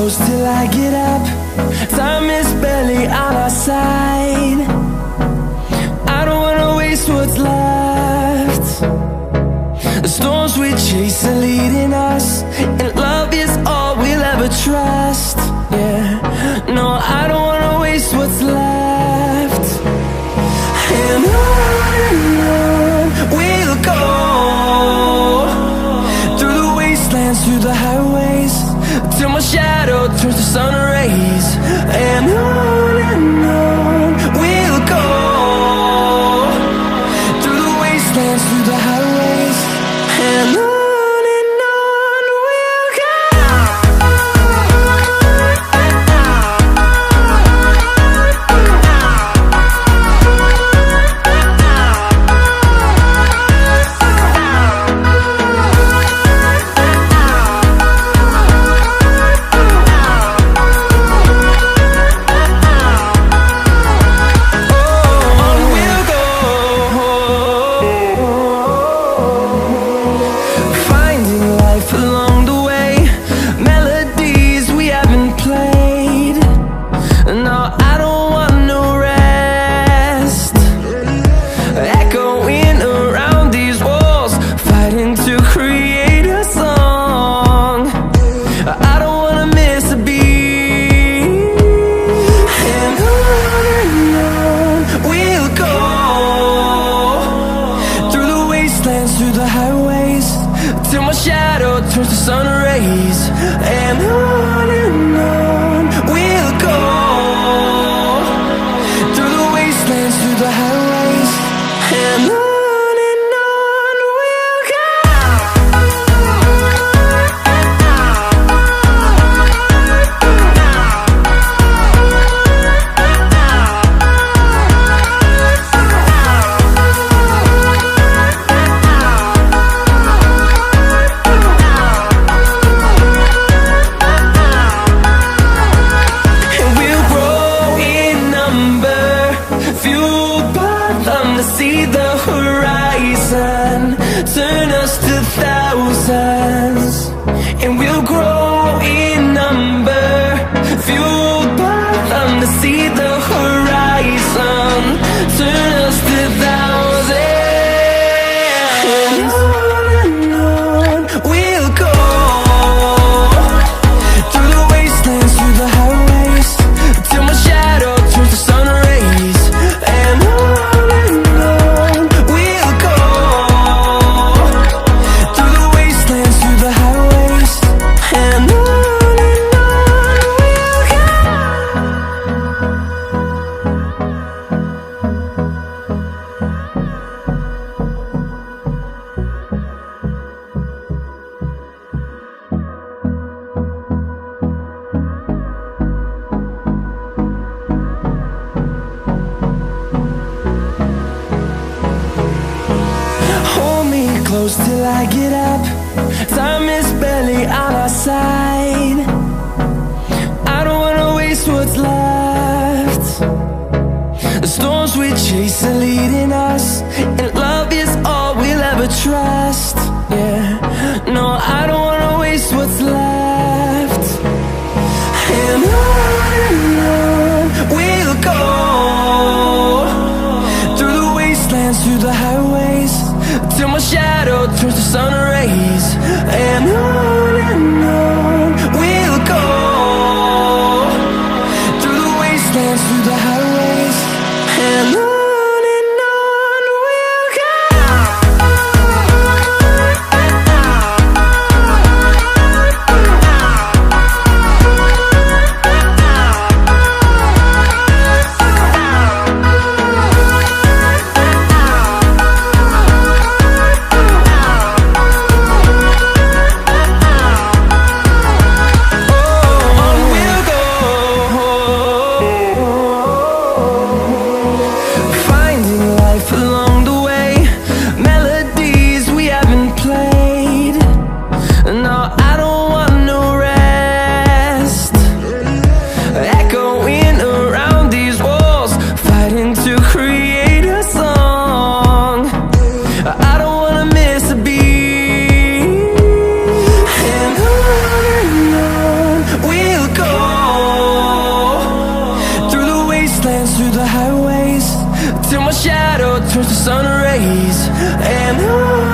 close till I get up. Time is barely on our side. I don't wanna waste what's left. The storms we chase are leading us, and love is all we'll ever trust. Yeah, no, I don't wanna waste what's left. And on we'll go, through the wastelands, through the highways, till my shadow turns to sun rays. And on we'll go, through the wastelands, through the highways, and on we'll go. Through the highways, till my shadow turns to sun rays. And on we'll go, through the wastelands, through the highways, and on we'll go. See the horizon, turn us to thousands, and we'll grow in number, fueled by them. To see the horizon, turn us to thousands, and on we'll go, through the wastelands, through the highways, till my shadow turns to sun rays. And close till I get up. Time is barely on our side. I don't wanna waste what's left. The storms we chase are leading us, and love is all we'll ever trust. Yeah, no, I don't wanna waste what's left. And on we'll go, through the wastelands, through the highways, till my shadow turns to sun rays. And on we'll go, through the wastelands, through the highways, and on we'll go. till my shadow turns to sun rays. And on